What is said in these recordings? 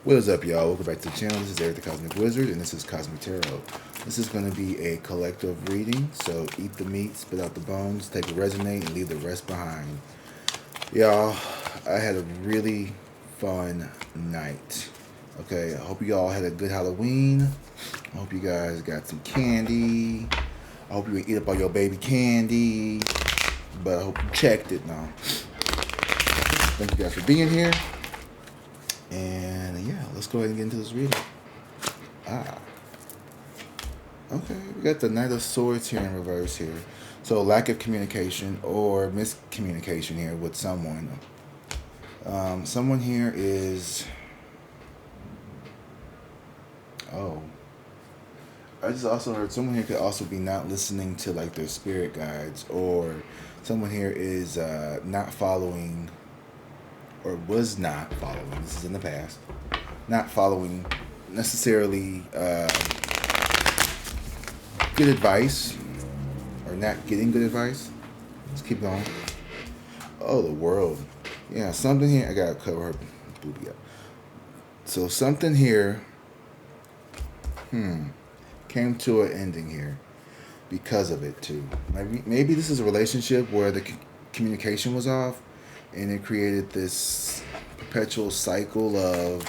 What is up, y'all? Welcome back to the channel. This is Eric the Cosmic Wizard, and this is Cosmic Tarot. This is going to be a collective reading, so eat the meat, spit out the bones, take a resonate, and leave the rest behind. Y'all, I had a really fun night. Okay, I hope you all had a good Halloween. I hope you guys got some candy. I hope you eat up all your baby candy. But I hope you checked it now. Thank you guys for being here. And yeah, let's go ahead and get into this reading. Okay, we got the Knight of Swords here in reverse here. So lack of communication or miscommunication here with someone. Someone here is... I just also heard someone here could also be not listening to like their spirit guides, or someone here is not following, or was not following, this is in the past, not following necessarily good advice, or not getting good advice. Let's keep going. Oh, the world. Yeah, something here, I gotta cover her booby up. So something here, came to an ending here because of it too. Maybe this is a relationship where the communication was off, and it created this perpetual cycle of,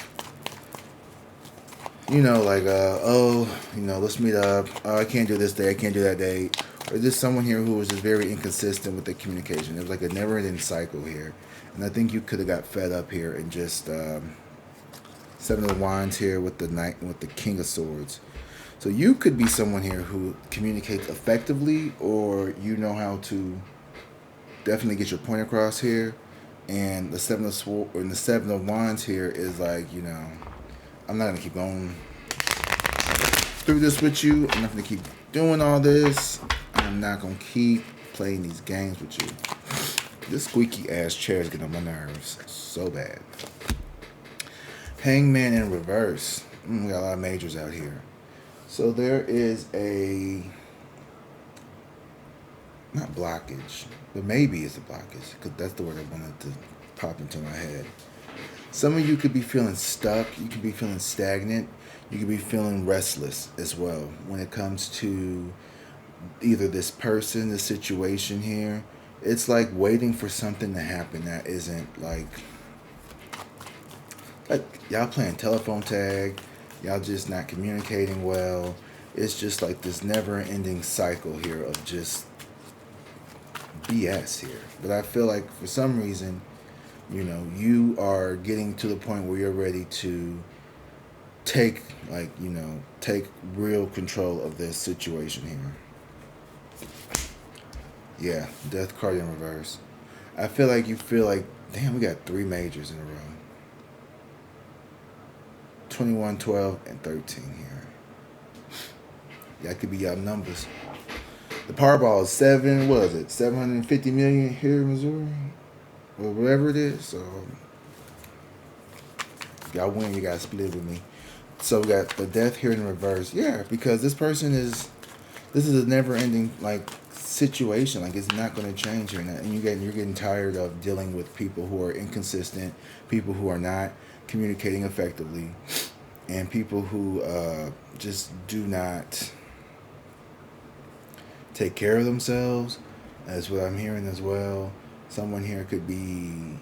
let's meet up. Oh, I can't do this day. I can't do that day. Or just someone here who was just very inconsistent with the communication. It was like a never-ending cycle here. And I think you could have got fed up here and just Seven of Wands here with the Knight, with the King of Swords. So you could be someone here who communicates effectively, or you know how to definitely get your point across here. And the Seven of Wands here is like, I'm not gonna keep going through this with you. I'm not gonna keep doing all this. I'm not gonna keep playing these games with you. This squeaky ass chair is getting on my nerves so bad. Hangman in reverse. We got a lot of majors out here. So there is not blockage, but maybe it's a blockage, because that's the word I wanted to pop into my head. Some of you could be feeling stuck. You could be feeling stagnant. You could be feeling restless as well when it comes to either this person, this situation here. It's like waiting for something to happen that isn't like y'all playing telephone tag. Y'all just not communicating well. It's just like this never-ending cycle here of just BS here. But I feel like for some reason, you are getting to the point where you're ready to take real control of this situation here. Yeah, Death card in reverse. I feel like damn, we got 3 majors in a row. 21, 12, and 13 here. That could be y'all numbers. The Powerball is 750 million here in Missouri, or whatever it is. So if y'all win, you gotta split it with me. So we got the Death here in reverse. Yeah, because this is a never-ending situation. Like, it's not going to change here, and you're getting tired of dealing with people who are inconsistent, people who are not communicating effectively, and people who just do not take care of themselves. That's what I'm hearing as well. Someone here could be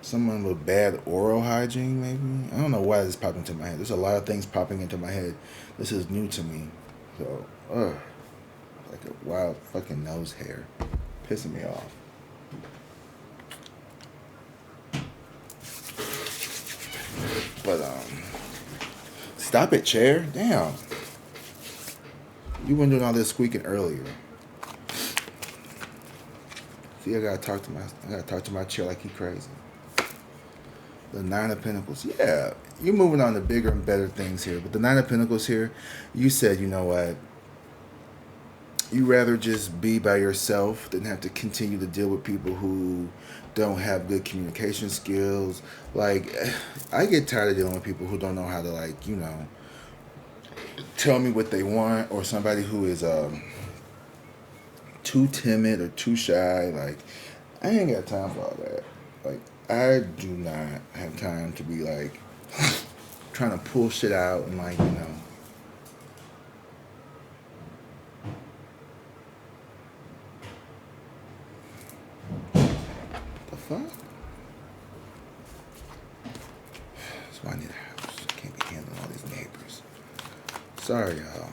someone with bad oral hygiene, maybe. I don't know why this popped into my head. There's a lot of things popping into my head. This is new to me. So, like a wild fucking nose hair. Pissing me off. But, stop it, chair. Damn. You weren't doing all this squeaking earlier. See, I gotta talk to my chair like he crazy. The Nine of Pentacles. Yeah, you're moving on to bigger and better things here. But the Nine of Pentacles here, you said, you know what? You rather just be by yourself than have to continue to deal with people who don't have good communication skills. Like, I get tired of dealing with people who don't know how to, tell me what they want, or somebody who is too timid or too shy. Like, I ain't got time for all that. Like, I do not have time to be like trying to pull shit out and like, the fuck? That's why I need a house. I can't be handling all these neighbors. Sorry, y'all.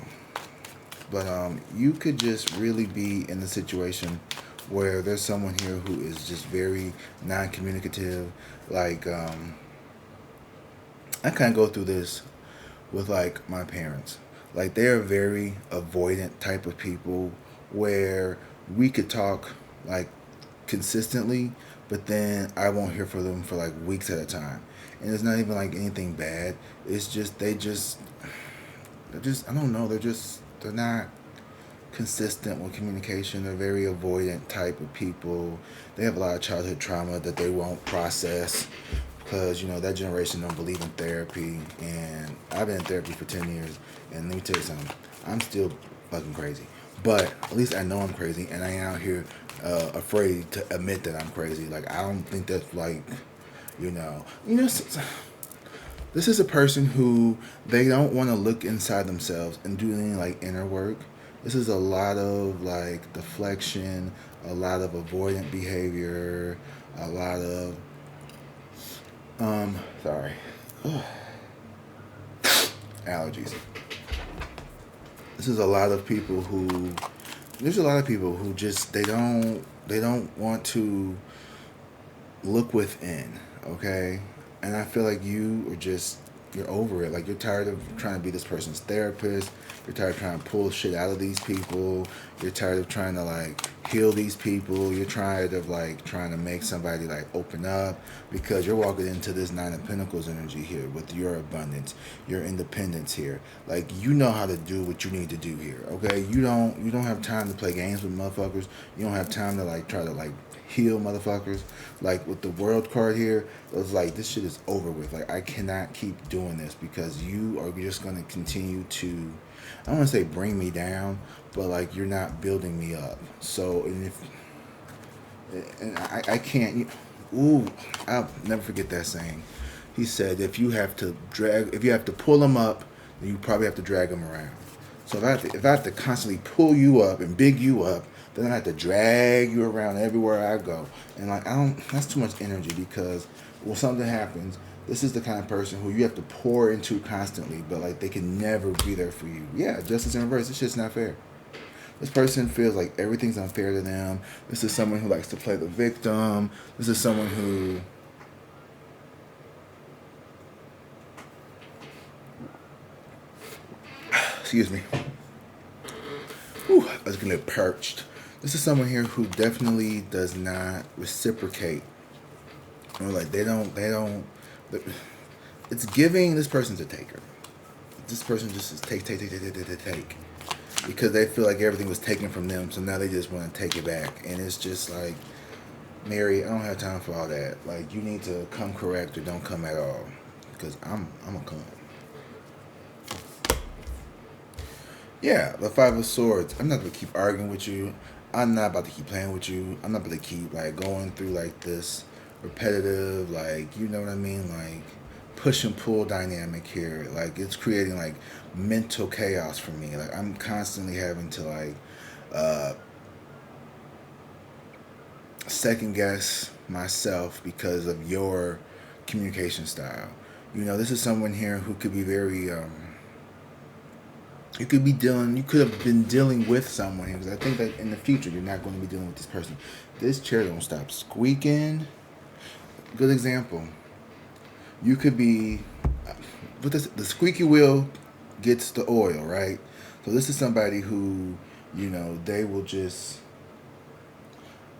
But you could just really be in the situation where there's someone here who is just very non-communicative. Like, I kind of go through this with like my parents. Like, they're very avoidant type of people where we could talk like consistently, but then I won't hear from them for like weeks at a time. And it's not even like anything bad. It's just they're just I don't know. They're not consistent with communication. They're very avoidant type of people. They have a lot of childhood trauma that they won't process because that generation don't believe in therapy. And I've been in therapy for 10 years, and let me tell you something, I'm still fucking crazy, but at least I know I'm crazy, and I ain't out here afraid to admit that I'm crazy. Like, I don't think that's like, you know you know this is a person who they don't want to look inside themselves and do any like inner work. This is a lot of like deflection, a lot of avoidant behavior, a lot of sorry, allergies. This is a lot of people who there's a lot of people who just they don't want to look within, okay? And I feel like you're over it. Like, you're tired of trying to be this person's therapist. You're tired of trying to pull shit out of these people. You're tired of trying to like heal these people. You're tired of like trying to make somebody like open up because you're walking into this Nine of Pentacles energy here with your abundance, your independence here. Like, you know how to do what you need to do here, okay? You don't have time to play games with motherfuckers. You don't have time to like try to like heal motherfuckers. Like, with the World card here, it was like, this shit is over with. Like, I cannot keep doing this because you are just going to continue to, I don't want to say bring me down, but like, you're not building me up. So, and I can't, ooh, I'll never forget that saying. He said, if you have to pull them up, then you probably have to drag them around. So if I have to constantly pull you up and big you up, then I have to drag you around everywhere I go. And like, that's too much energy because when something happens, this is the kind of person who you have to pour into constantly, but like, they can never be there for you. Yeah, justice in reverse. This shit's not fair. This person feels like everything's unfair to them. This is someone who likes to play the victim. This is someone who, excuse me. Whew, I was getting perched. This is someone here who definitely does not reciprocate. Or like, it's giving this person's a taker. This person just is take. Because they feel like everything was taken from them, so now they just want to take it back. And it's just like, Mary, I don't have time for all that. Like, you need to come correct or don't come at all. Because I'm a come. Yeah, the Five of Swords. I'm not going to keep arguing with you. I'm not about to keep playing with you. I'm not about to keep like going through like this repetitive, like, you know what I mean? Like, push and pull dynamic here. Like, it's creating like mental chaos for me. Like, I'm constantly having to like second guess myself because of your communication style. This is someone here who could be very you could have been dealing with someone here, because I think that in the future you're not going to be dealing with this person. This chair don't stop squeaking. Good example. You could be with this, the squeaky wheel gets the oil, right? So this is somebody who, they will just,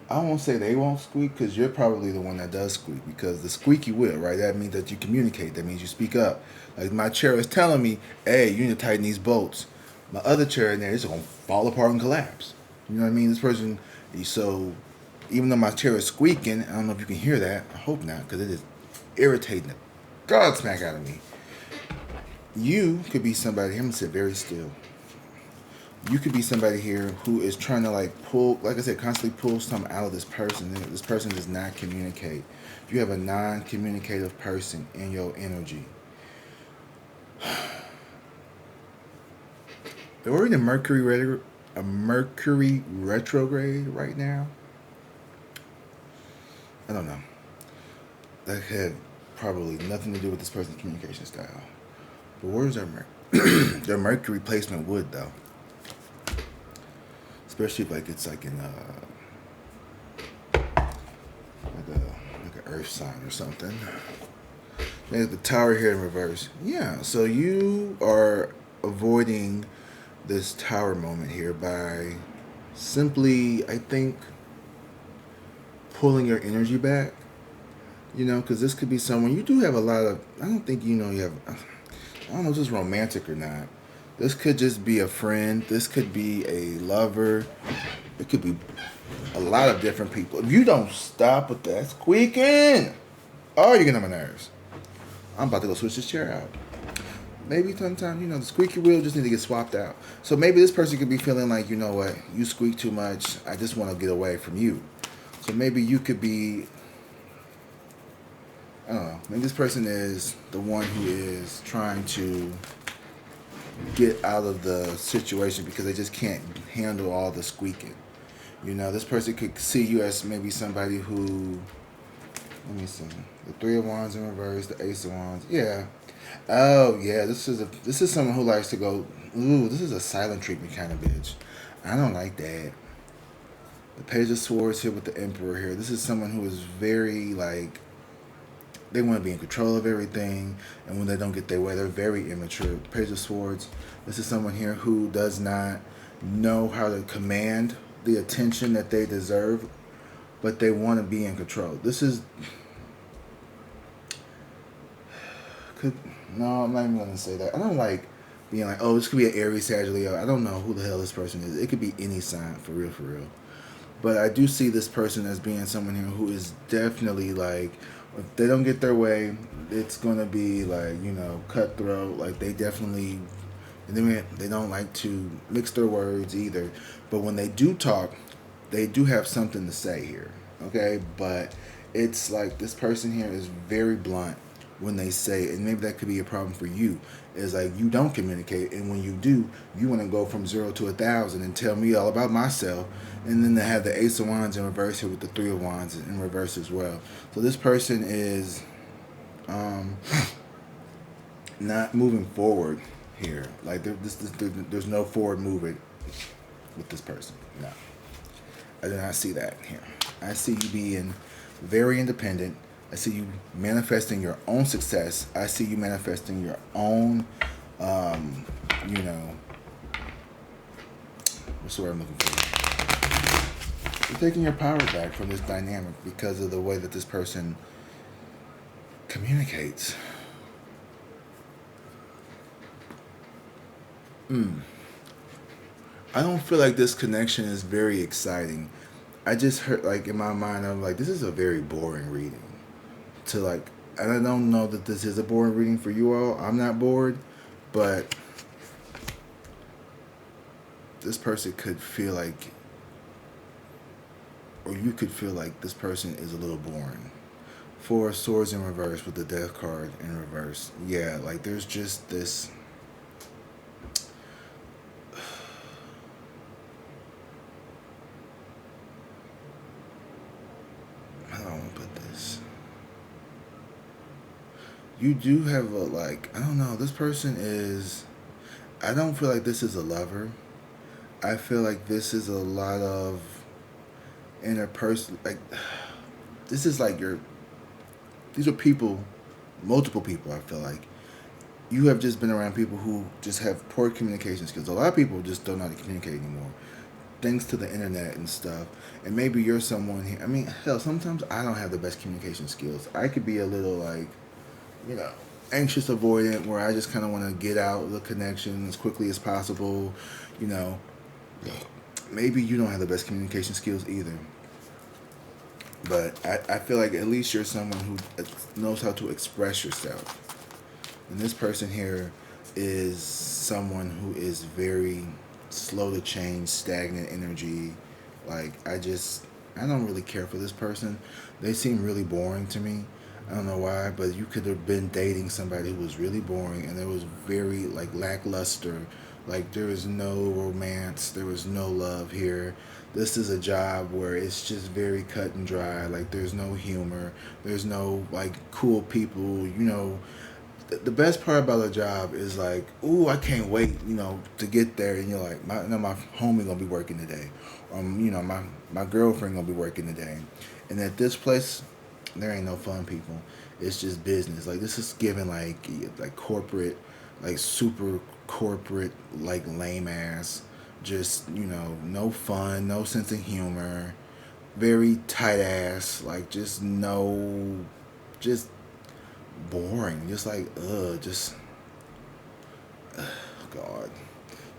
I won't say they won't squeak, because you're probably the one that does squeak, because the squeaky wheel, right? That means that you communicate. That means you speak up. Like, my chair is telling me, hey, you need to tighten these bolts. My other chair in there is going to fall apart and collapse. You know what I mean? This person, so even though my chair is squeaking, I don't know if you can hear that. I hope not, because it is irritating the God smack out of me. You could be somebody, I'm going to sit very still. you could be somebody here who is trying to like pull, like I said, constantly pull something out of this person. This person does not communicate. You have a non-communicative person in your energy. We're in a Mercury retrograde right now. I don't know. That had probably nothing to do with this person's communication style. But where's their Mercury placement would though? Especially if like it's like in like an Earth sign or something. There's the Tower here in reverse. Yeah, so you are avoiding this Tower moment here by simply, I think, pulling your energy back. Because this could be someone you do have a lot of. I don't think you have. I don't know if this is romantic or not. This could just be a friend. This could be a lover. It could be a lot of different people. If you don't stop with that squeaking, oh, you're getting on my nerves. I'm about to go switch this chair out. Maybe sometimes, the squeaky wheel just need to get swapped out. So maybe this person could be feeling like, you know what, you squeak too much. I just want to get away from you. So maybe you could be, I don't know, maybe this person is the one who is trying to get out of the situation because they just can't handle all the squeaking. This person could see you as maybe somebody who, let me see, the Three of Wands in reverse, the Ace of Wands, yeah. Oh yeah, this is someone who likes to go, ooh, this is a silent treatment kind of bitch. I don't like that. The Page of Swords here with the Emperor here. This is someone who is very like, they want to be in control of everything, and when they don't get their way, they're very immature. The Page of Swords. This is someone here who does not know how to command the attention that they deserve, but they want to be in control. This is no, I'm not even gonna say that. I don't like being like, oh, this could be an Aries, Sagittarius. I don't know who the hell this person is. It could be any sign, for real, for real. But I do see this person as being someone here who is definitely like, if they don't get their way, it's gonna be like, cutthroat. Like they definitely, they don't like to mix their words either. But when they do talk, they do have something to say here. Okay, but it's like this person here is very blunt when they say, and maybe that could be a problem for you, is like you don't communicate, and when you do, you want to go from 0 to 1,000 and tell me all about myself, and then they have the Ace of Wands in reverse here with the Three of Wands in reverse as well. So this person is not moving forward here. Like there's no forward movement with this person. No, I do not see that here. I see you being very independent. I see you manifesting your own success. I see you manifesting your own, what's the word I'm looking for? You're taking your power back from this dynamic because of the way that this person communicates. I don't feel like this connection is very exciting. I just heard, like, in my mind, I'm like, this is a very boring reading. And I don't know that this is a boring reading for you all. I'm not bored, but this person could feel like, or you could feel like this person is a little boring. Four of Swords in reverse with the Death card in reverse. Yeah, like there's just this. How do I want to put this? You do have a, like, I don't know, this person is, I don't feel like this is a lover. I feel like this is a lot of interpersonal, like, this is like these are people, multiple people, I feel like. You have just been around people who just have poor communication skills. A lot of people just don't know how to communicate anymore, thanks to the internet and stuff. And maybe you're someone here, I mean, hell, sometimes I don't have the best communication skills. I could be a little like, anxious avoidant, where I just kind of want to get out the connection as quickly as possible. Maybe you don't have the best communication skills either. But I feel like at least you're someone who knows how to express yourself. And this person here is someone who is very slow to change, stagnant energy. Like I don't really care for this person. They seem really boring to me. I don't know why, but you could have been dating somebody who was really boring and there was very like lackluster. Like there was no romance, there was no love here. This is a job where it's just very cut and dry. Like there's no humor, there's no like cool people. The best part about a job is like, ooh, I can't wait, to get there. And you're like, my homie gonna be working today, my girlfriend gonna be working today, and at this place, there ain't no fun people. It's just business. Like this is given like corporate, like super corporate, like lame ass. Just no fun, no sense of humor, very tight ass. Like just boring. Just like God.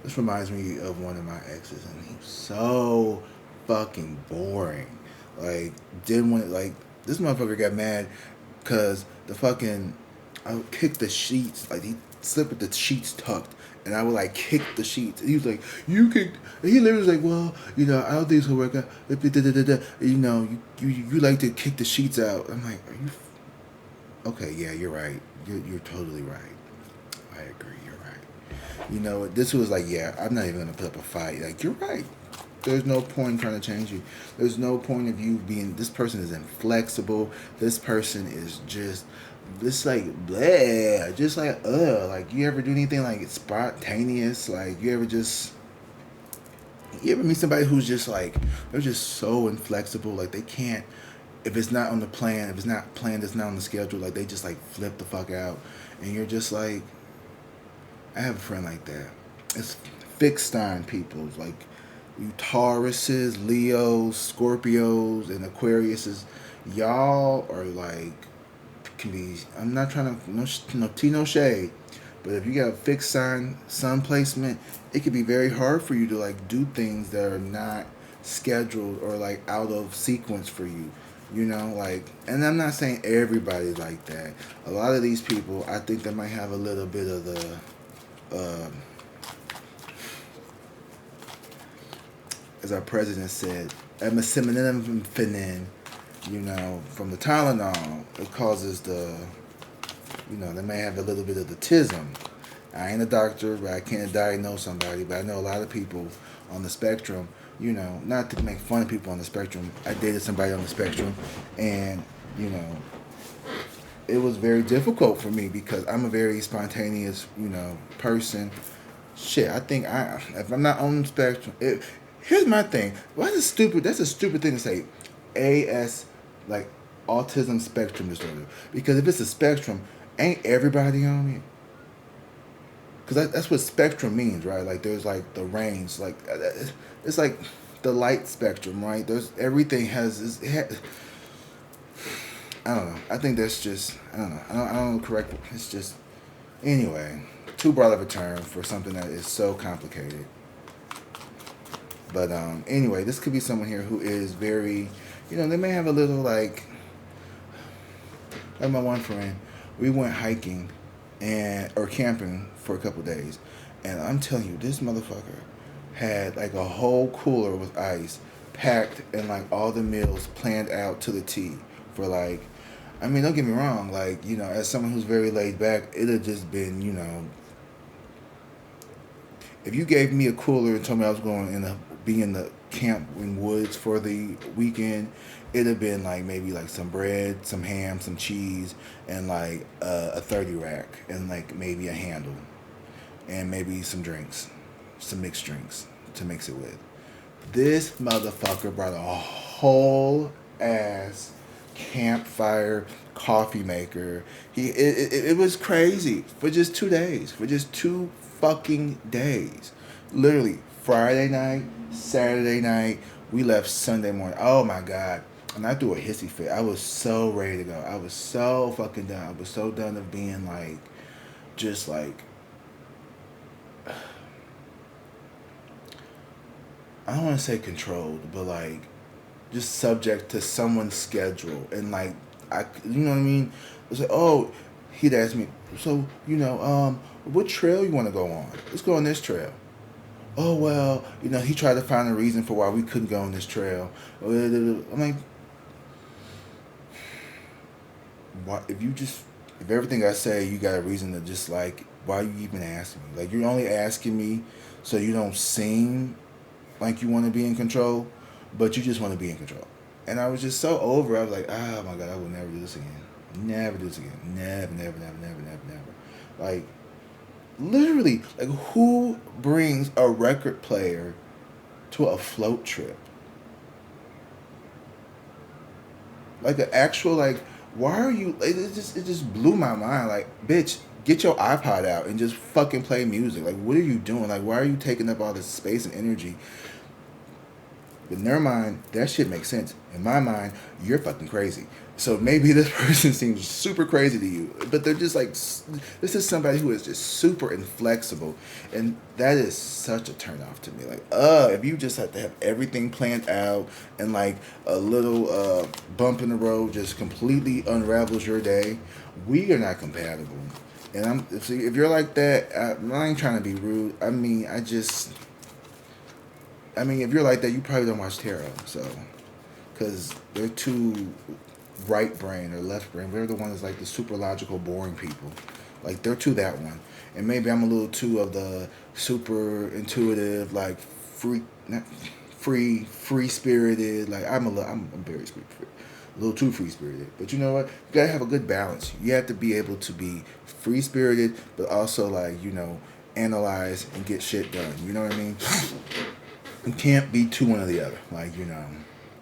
This reminds me of one of my exes, and he was so fucking boring. Like didn't want like this motherfucker got mad because the fucking I kicked the sheets. Like he slept with the sheets tucked, and I would like kick the sheets. And he was like, "You kicked." And he literally was like, "Well, I don't think it's gonna work out. You like to kick the sheets out." I'm like, "Are you okay? Yeah, you're right. You're totally right. I agree. You're right." This was like, yeah, I'm not even gonna put up a fight. Like, you're right. There's no point in trying to change you. There's no point of you being. This person is inflexible. This person is just like bleh, just like Like you ever do anything like spontaneous? Like you ever meet somebody who's just like they're just so inflexible. Like they can't. If it's not on the plan, if it's not planned, it's not on the schedule. Like they just like flip the fuck out, and you're just like, I have a friend like that. It's fixed sign people like you Tauruses, Leos, Scorpios, and Aquariuses. Y'all are like can be. I'm not trying to no tea no shade, but if you got a fixed sign sun placement, it could be very hard for you to like do things that are not scheduled or like out of sequence for you. And I'm not saying everybody's like that. A lot of these people, I think they might have a little bit of the uh, as our president said, emesiminin, from the Tylenol. It causes they may have a little bit of the tism. I ain't a doctor, but I can't diagnose somebody. But I know a lot of people on the spectrum. Not to make fun of people on the spectrum. I dated somebody on the spectrum, and it was very difficult for me because I'm a very spontaneous, person. Shit, I think if I'm not on the spectrum, here's my thing. Why is stupid? That's a stupid thing to say. AS, like autism spectrum disorder. Because if it's a spectrum, ain't everybody on it? Because that's what spectrum means, right? Like there's like the range, like it's like the light spectrum, right? There's everything has. I don't know. I think that's just I don't know. I don't know correct. It's just anyway too broad of a term for something that is so complicated. But anyway, this could be someone here who is very, they may have a little like my one friend. We went hiking or camping for a couple days, and I'm telling you, this motherfucker had like a whole cooler with ice packed and like all the meals planned out to the T for like. I mean, don't get me wrong. Like as someone who's very laid back, it'd have just been if you gave me a cooler and told me I was going be in the camp in woods for the weekend, it'd have been like maybe like some bread, some ham, some cheese, and like a 30 rack, and like maybe a handle, and maybe some drinks, some mixed drinks to mix it with. This motherfucker brought a whole ass campfire coffee maker. It was crazy for just 2 days. For just 2 fucking days. Literally Friday night, Saturday night. We left Sunday morning. Oh my god. And I threw a hissy fit. I was so ready to go. I was so fucking done. I was so done of being like just like I don't want to say controlled, but like just subject to someone's schedule. And like you know what I mean? It was like, oh, he'd ask me, so what trail you want to go on? Let's go on this trail. oh well, he tried to find a reason for why we couldn't go on this trail. I'm like, why, if everything I say you got a reason to dislike, why you even asking me? Like, you're only asking me so you don't seem like you want to be in control, but you just want to be in control. And I was just so over. I was like, oh my god, I will never do this again. Never do this again. Never, never, never, never, never, never. Like, literally, like, who brings a record player to a float trip? Like, an actual, like, why are you, it just blew my mind. Like, bitch, get your iPod out and just fucking play music. Like, what are you doing? Like, why are you taking up all this space and energy? But in their mind, that shit makes sense. In my mind, you're fucking crazy. So maybe this person seems super crazy to you, but they're just like, this is somebody who is just super inflexible, and that is such a turn off to me. Like, if you just have to have everything planned out, and like a little bump in the road just completely unravels your day, we are not compatible. And see, if you're like that, I ain't trying to be rude. I mean, if you're like that, you probably don't watch tarot. So, because they're too right brain or left brain. They're the one that's like the super logical, boring people. Like, they're to that one. And maybe I'm a little too of the super intuitive, like not free spirited. Like, I'm very free, a little too free spirited. But you know what? You gotta have a good balance. You have to be able to be free spirited, but also, like, analyze and get shit done. You know what I mean? You can't be too one or the other. Like,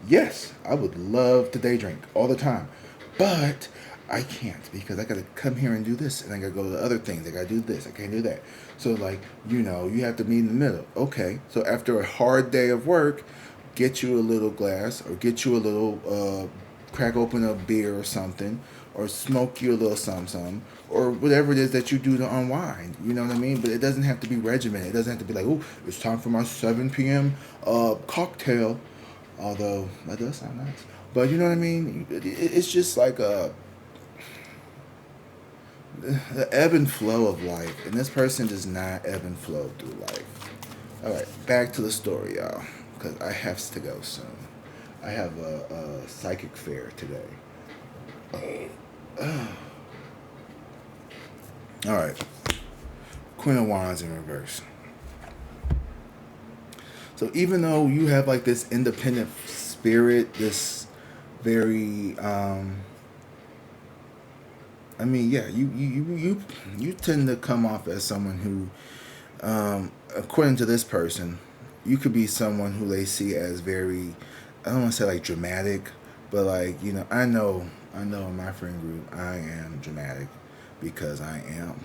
yes, I would love to day drink all the time, but I can't because I gotta come here and do this, and I gotta go to the other things. I gotta do this. I can't do that. So, like, you have to meet in the middle. Okay, so after a hard day of work, get you a little glass or get you a little crack open a beer or something, or smoke you a little something, or whatever it is that you do to unwind. You know what I mean? But it doesn't have to be regimented. It doesn't have to be like, oh, it's time for my 7 p.m. Cocktail. Although that does sound nice. But you know what I mean? It's just like the ebb and flow of life. And this person does not ebb and flow through life. All right, back to the story, y'all. Because I have to go soon. I have a psychic fair today. All right. Queen of Wands in reverse. So even though you have like this independent spirit, this very, you tend to come off as someone who, according to this person, you could be someone who they see as very, I don't want to say like dramatic, but like, I know in my friend group I am dramatic because I am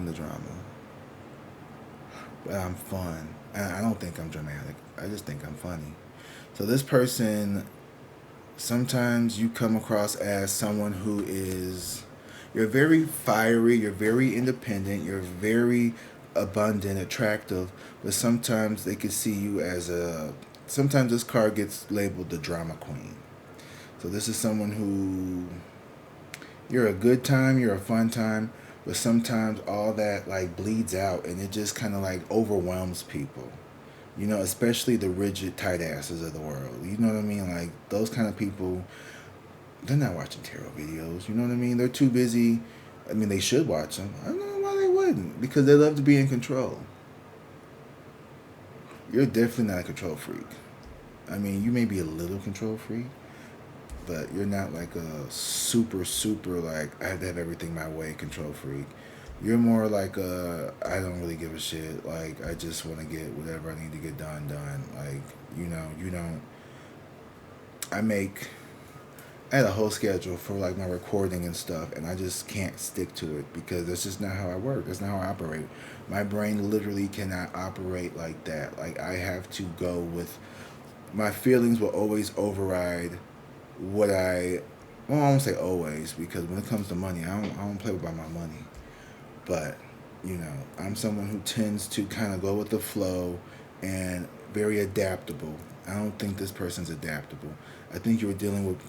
the drama, but I'm fun. I don't think I'm dramatic. I just think I'm funny. So this person, sometimes you come across as someone who is, you're very fiery, you're very independent, you're very abundant, attractive, but sometimes they could see you as sometimes this card gets labeled the drama queen. So this is someone who, you're a good time, you're a fun time, but sometimes all that like bleeds out and it just kind of like overwhelms people. Especially the rigid, tight asses of the world. You know what I mean? Like, those kind of people, they're not watching tarot videos. You know what I mean? They're too busy. I mean, they should watch them. I don't know why they wouldn't. Because they love to be in control. You're definitely not a control freak. I mean, you may be a little control freak, but you're not like a super, super, like, I have to have everything my way control freak. You're more like I don't really give a shit. Like, I just want to get whatever I need to get done. Like, you don't. I make. I had a whole schedule for like my recording and stuff, and I just can't stick to it because that's just not how I work. That's not how I operate. My brain literally cannot operate like that. Like, I have to go with my feelings will always override what well, I won't say always, because when it comes to money, I don't play by my money. But, I'm someone who tends to kind of go with the flow and very adaptable. I don't think this person's adaptable. I think you're dealing with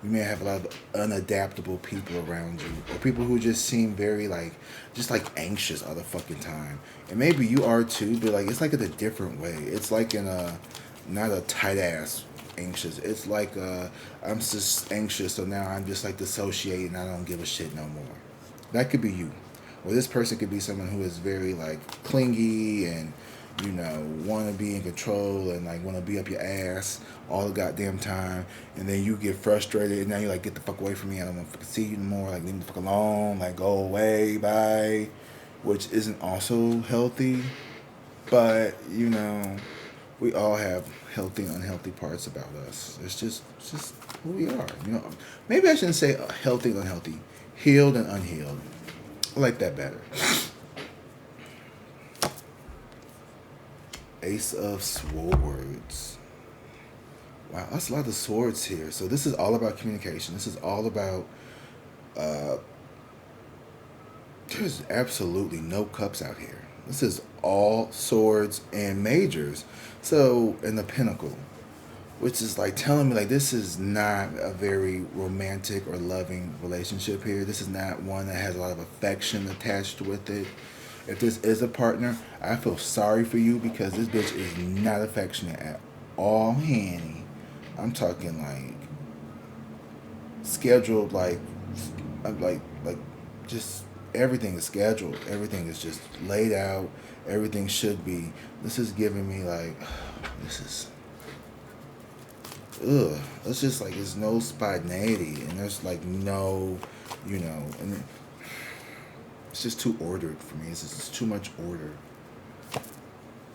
You may have a lot of unadaptable people around you, or people who just seem very like, just like anxious all the fucking time. And maybe you are too, but like it's like in a different way. It's like in a, not a tight ass anxious. It's like I'm just anxious, so now I'm just like dissociating. I don't give a shit no more. That could be you. Or this person could be someone who is very like clingy and, you know, want to be in control and like want to be up your ass all the goddamn time, and then you get frustrated and now you're like, get the fuck away from me. I don't want to fucking see you anymore. Like, leave me the fuck alone. Like, go away. Bye. Which isn't also healthy, but you know, we all have healthy and unhealthy parts about us. It's just who we are. You know, maybe I shouldn't say healthy and unhealthy, healed and unhealed. I like that better. Ace of Swords. Wow, that's a lot of swords here. So this is all about communication. This is all about. There's absolutely no cups out here. This is all swords and majors. So in the pinnacle, which is like telling me like this is not a very romantic or loving relationship here. This is not one that has a lot of affection attached with it. If this is a partner, I feel sorry for you because this bitch is not affectionate at all, Hanny. I'm talking like scheduled, like just everything is scheduled. Everything is just laid out. Everything should be. This is giving me like, this is. Ugh, it's just like there's no spontaneity and there's like no, you know, and it's just too ordered for me. It's just too much order.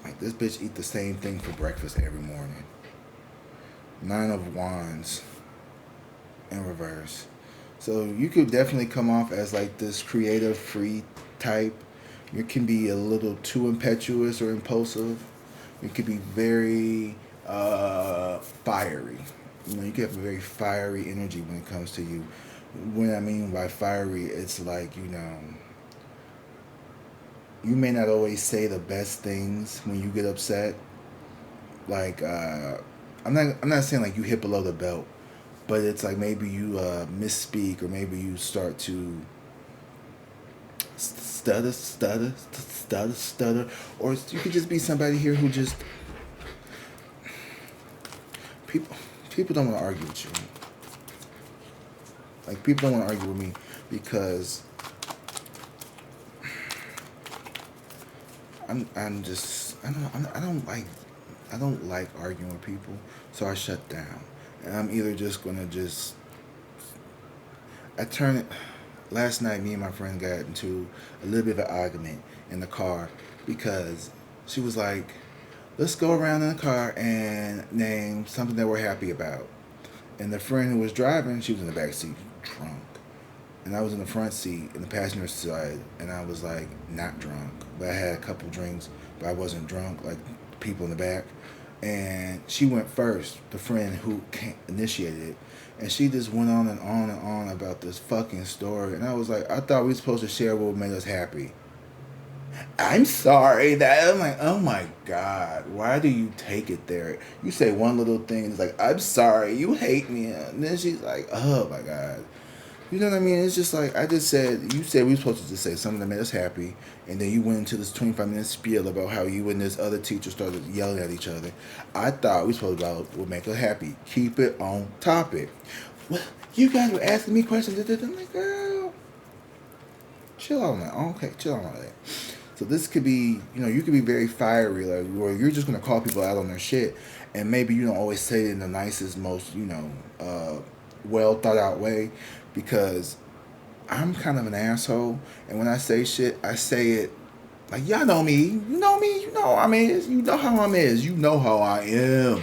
Like this bitch eat the same thing for breakfast every morning. 9 of Wands in reverse. So you could definitely come off as like this creative, free type. You can be a little too impetuous or impulsive. You could be very fiery. You know, you can have a very fiery energy when it comes to you. What I mean by fiery, it's like, you know, you may not always say the best things when you get upset. Like, I'm not saying like you hit below the belt, but it's like maybe you misspeak or maybe you start to stutter, or you could just be somebody here who just people don't want to argue with you. Like people don't want to argue with me because I'm just I don't like arguing with people, so I shut down. And I'm either just gonna just I turn it. Last night, me and my friend got into a little bit of an argument in the car because she was like, "Let's go around in the car and name something that we're happy about." And the friend who was driving, she was in the back seat, drunk, and I was in the front seat in the passenger side, and I was like not drunk, but I had a couple drinks, but I wasn't drunk like people in the back. And she went first, the friend who initiated it, and she just went on and on and on about this fucking story. And I was like, I thought we were supposed to share what made us happy. I'm sorry that I'm like, oh my god, why do you take it there? You say one little thing, and it's like, I'm sorry, you hate me, and then she's like, oh my god. You know what I mean? It's just like I just said. You said we were supposed to just say something that made us happy, and then you went into this 25-minute spiel about how you and this other teacher started yelling at each other. I thought we supposed about what make us happy. Keep it on topic. Well, you guys were asking me questions. I'm like, girl, chill on that. Okay, chill on that. So this could be, you know, you could be very fiery, like where you're just gonna call people out on their shit, and maybe you don't always say it in the nicest, most, you know, well thought out way, because I'm kind of an asshole, and when I say shit, I say it like, y'all know me. You know me. You know I mean. You know how I'm is. You know how I am.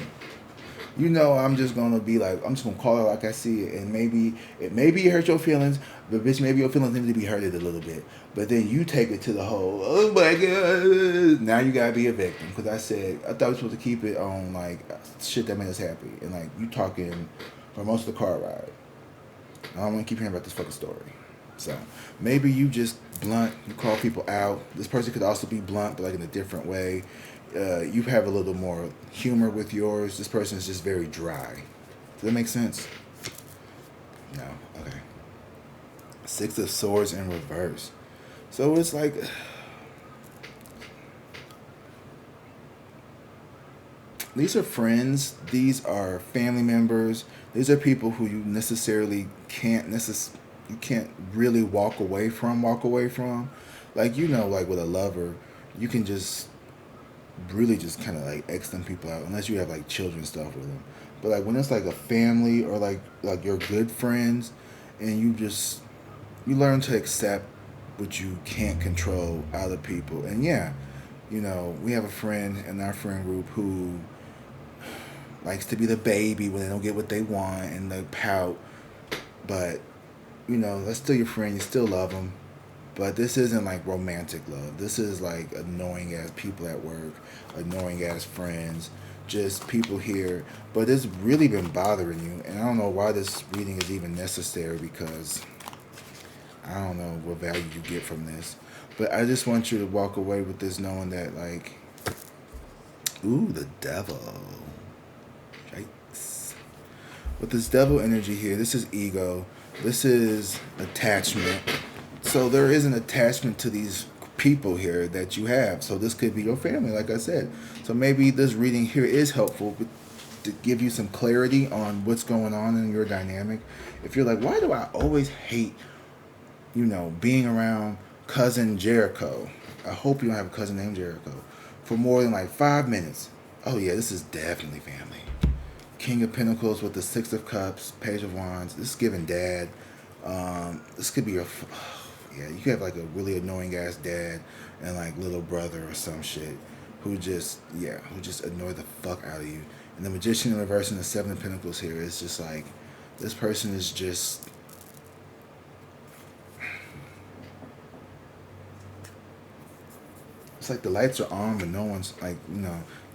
You know I'm just gonna be like, I'm just gonna call it like I see it, and maybe it hurt your feelings, but bitch, maybe your feelings need to be hurted a little bit. But then you take it to the whole, oh my god, now you gotta be a victim because I thought we were supposed to keep it on like shit that made us happy, and like you talking for most of the car ride. I don't want to keep hearing about this fucking story. So maybe you just blunt, you call people out. This person could also be blunt, but like in a different way. You have a little more humor with yours. This person is just very dry. Does that make sense? No. Okay. Six of Swords in reverse. So it's like these are friends. These are family members. These are people who you necessarily can't you can't really walk away from. Walk away from, like like with a lover, you can just really just kind of like X them people out unless you have like children stuff with them. But like when it's like a family or like your good friends, and you learn to accept what you can't control out of people. And yeah, we have a friend in our friend group who likes to be the baby when they don't get what they want and they pout. But that's still your friend. You still love them. But this isn't like romantic love. This is like annoying ass people at work, annoying ass friends, just people here. But it's really been bothering you. And I don't know why this reading is even necessary because I don't know what value you get from this. But I just want you to walk away with this knowing that, like, ooh, the devil. Yikes. With this devil energy here, this is ego. This is attachment. So there is an attachment to these people here that you have. So this could be your family, like I said. So maybe this reading here is helpful to give you some clarity on what's going on in your dynamic. If you're like, why do I always hate, being around cousin Jericho? I hope you don't have a cousin named Jericho. For more than like 5 minutes. Oh yeah, this is definitely family. King of Pentacles with the Six of Cups, Page of Wands. This is giving dad. This could be your... Yeah, you could have like a really annoying ass dad and like little brother or some shit who just annoy the fuck out of you. And the Magician in reverse and the Seven of Pentacles here is just like, this person is just... It's like the lights are on, but no one's like,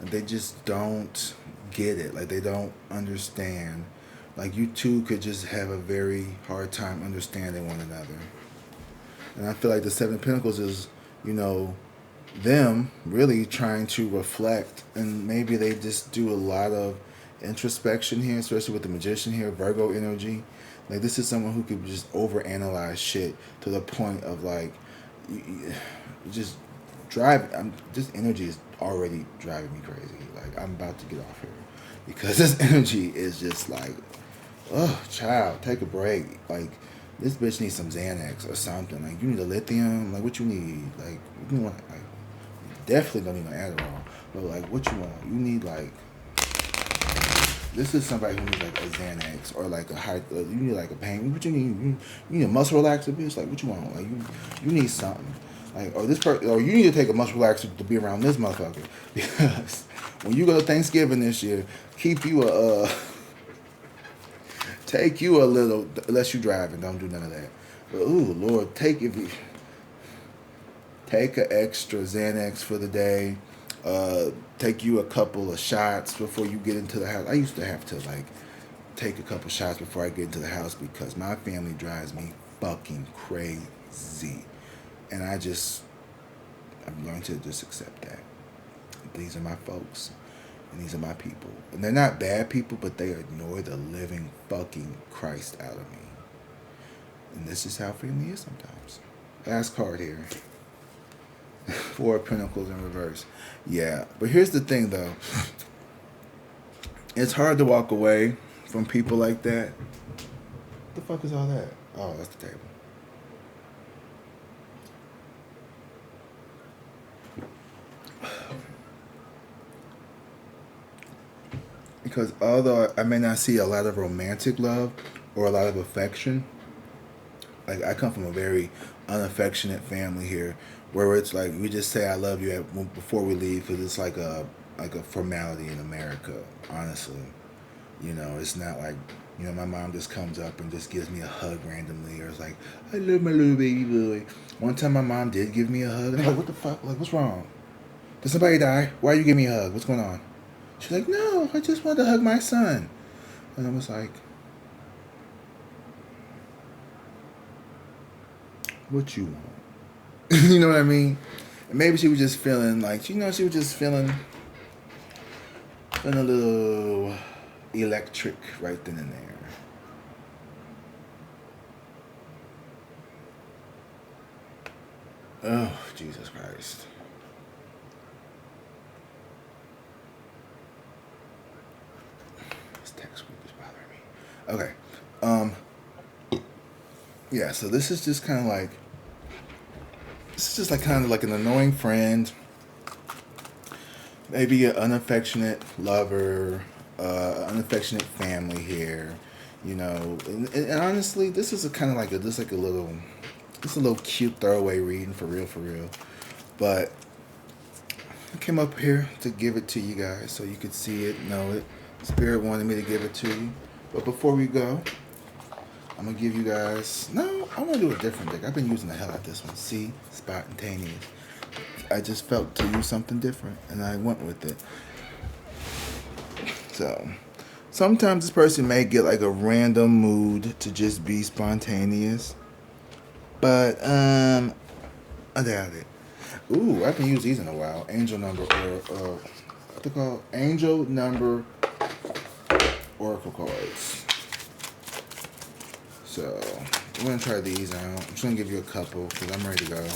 they just don't get it. Like they don't understand. Like you two could just have a very hard time understanding one another. And I feel like the Seven of Pentacles is, them really trying to reflect. And maybe they just do a lot of introspection here, especially with the Magician here, Virgo energy. Like this is someone who could just overanalyze shit to the point of like, just this energy is already driving me crazy. Like I'm about to get off here. Because this energy is just like, oh, child, take a break. Like, this bitch needs some Xanax or something. Like, you need a lithium. Like, what you need? Like, you want, like, definitely don't need no Adderall. But, like, what you want? You need, like, this is somebody who needs, like, a Xanax or, like, you need, like, a pain. What you need? You need a muscle relaxer, bitch? Like, what you want? Like, you need something. Like, or you need to take a muscle relaxer to be around this motherfucker. Because when you go to Thanksgiving this year, keep you take you a little, unless you driving, don't do none of that. But ooh, Lord, take an extra Xanax for the day. Take you a couple of shots before you get into the house. I used to have to like take a couple shots before I get into the house because my family drives me fucking crazy, and I've learned to just accept that. These are my folks. And these are my people. And they're not bad people, but they annoy the living fucking Christ out of me. And this is how family is sometimes. Last card here. Four of Pentacles in reverse. Yeah. But here's the thing, though. It's hard to walk away from people like that. What the fuck is all that? Oh, that's the table. Because although I may not see a lot of romantic love or a lot of affection, like I come from a very unaffectionate family here, where it's like we just say I love you before we leave because it's like a formality in America. Honestly, it's not like my mom just comes up and just gives me a hug randomly, or it's like I love my little baby boy. One time my mom did give me a hug, and I'm like, what the fuck? Like, what's wrong? Did somebody die? Why are you giving me a hug? What's going on? She's like, no, I just wanted to hug my son. And I was like, what you want? You know what I mean? And maybe she was just feeling like, she was just feeling a little electric right then and there. Oh, Jesus Christ. This text group is bothering me. Okay. Yeah, so this is just kind of like, this is just like kind of like an annoying friend, maybe an unaffectionate lover, unaffectionate family here, you know. And honestly, this is a kind of like a just like a little, just a little cute throwaway reading for real, for real. But I came up here to give it to you guys so you could see it, know it. Spirit wanted me to give it to you. But before we go, I'm gonna give you guys. No, I want to do a different deck. I've been using the hell out of this one. See, spontaneous. I just felt to use something different, and I went with it. So, sometimes this person may get like a random mood to just be spontaneous, but I doubt it. Ooh, I haven't used these in a while. Angel number or what they call angel number oracle cards. So I'm gonna try these out. I'm just gonna give you a couple because I'm ready to go.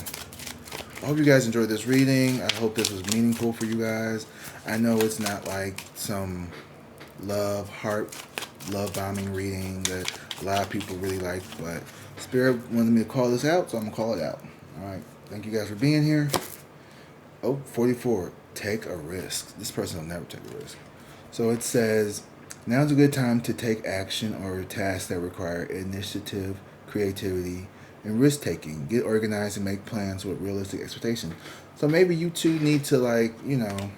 I hope you guys enjoyed this reading. I hope this was meaningful for you guys. I know it's not like some love bombing reading that a lot of people really like, but Spirit wanted me to call this out, so I'm gonna call it out. All right. Thank you guys for being here. Oh, 44. Take a risk. This person will never take a risk. So it says, now's a good time to take action or tasks that require initiative, creativity, and risk taking. Get organized and make plans with realistic expectations. So maybe you two need to, like, you know,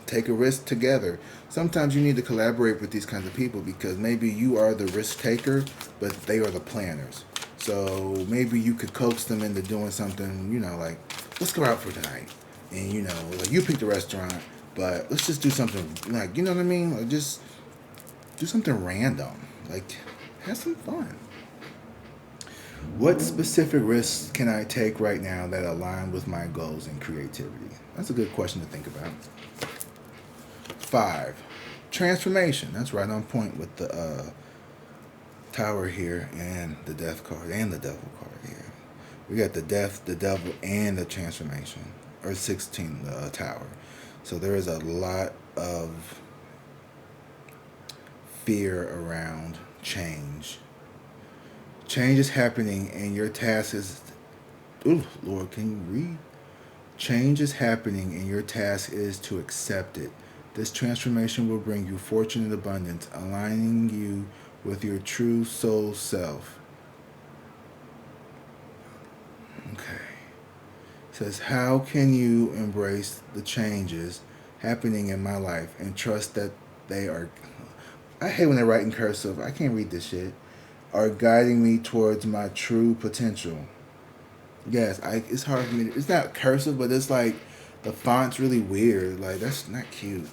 take a risk together. Sometimes you need to collaborate with these kinds of people because maybe you are the risk taker, but they are the planners. So maybe you could coax them into doing something, you know, like, let's go out for tonight. And, you know, like, you pick the restaurant, but let's just do something, like, you know what I mean? Like, just do something random. Like, have some fun. What specific risks can I take right now that align with my goals and creativity? That's a good question to think about. 5. Transformation. That's right on point with the tower here and the death card and the devil card here. We got the death, the devil, and the transformation. Or 16, the tower. So there is a lot of fear around change. Change is happening and your task is... Ooh, Lord, can you read? Change is happening and your task is to accept it. This transformation will bring you fortune and abundance, aligning you with your true soul self. Okay. It says, how can you embrace the changes happening in my life and trust that they are... I hate when they write in cursive. I can't read this shit. Are guiding me towards my true potential. Yes, it's hard for me to... It's not cursive, but it's like the font's really weird. Like, that's not cute.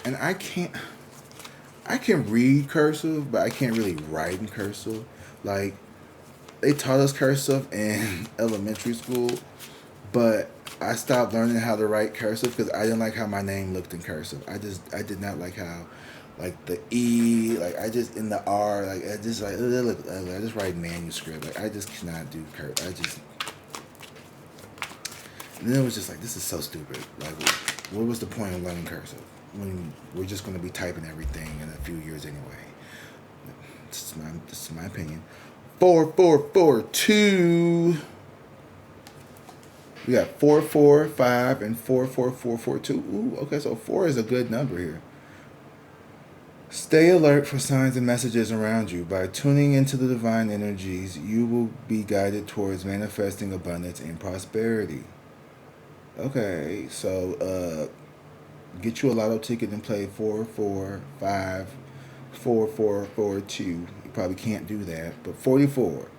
And I can read cursive, but I can't really write in cursive. Like, they taught us cursive in elementary school, but I stopped learning how to write cursive because I didn't like how my name looked in cursive. I did not like how, like, the E, like, I just, in the R, like, I just, like, I just write manuscript. Like, I just cannot do cursive. And then it was just like, this is so stupid. Like, what was the point of learning cursive when we're just going to be typing everything in a few years anyway? This is my opinion. 4442. We got 445 and 44442. Ooh, okay, so 4 is a good number here. Stay alert for signs and messages around you. By tuning into the divine energies, you will be guided towards manifesting abundance and prosperity. Okay, so get you a lotto ticket and play 445 4442. You probably can't do that, but 44.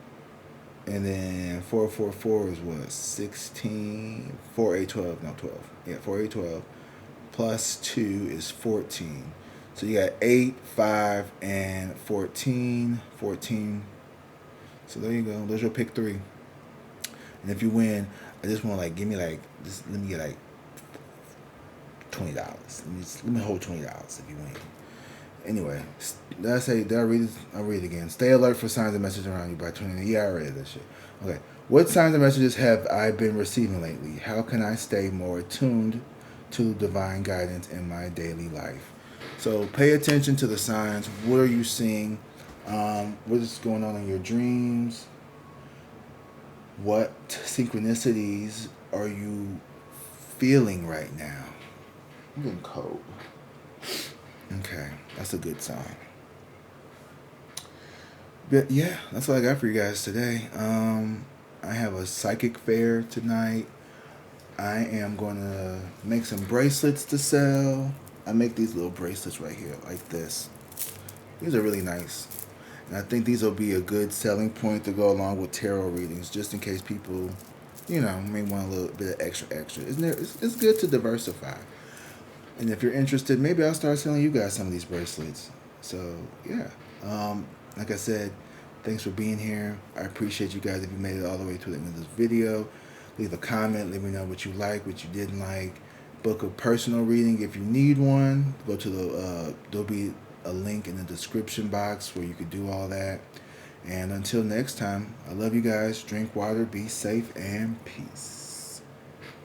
And then 444 is what? 16. 4, 8, 12. No, 12. Yeah, 4, 8, 12. Plus 2 is 14. So you got 8, 5, and 14. 14. So there you go. There's your pick 3. And if you win, I just want to, like, give me, like, just let me get, like, $20. Let me hold $20 if you win. Anyway, did I read it? I'll read it again. Stay alert for signs and messages around you by tuning in. Yeah, I read that shit. Okay. What signs and messages have I been receiving lately? How can I stay more attuned to divine guidance in my daily life? So pay attention to the signs. What are you seeing? What is going on in your dreams? What synchronicities are you feeling right now? I'm getting cold. Okay, that's a good sign. But yeah, that's all I got for you guys today. I have a psychic fair tonight. I am going to make some bracelets to sell. I make these little bracelets right here, like this. These are really nice. And I think these will be a good selling point to go along with tarot readings, just in case people, may want a little bit of extra. Isn't there? It's good to diversify. And if you're interested, maybe I'll start selling you guys some of these bracelets. So yeah, like I said, thanks for being here. I appreciate you guys if you made it all the way to the end of this video. Leave a comment. Let me know what you like, what you didn't like. Book a personal reading if you need one. Go to there'll be a link in the description box where you could do all that. And until next time, I love you guys. Drink water, be safe, and peace.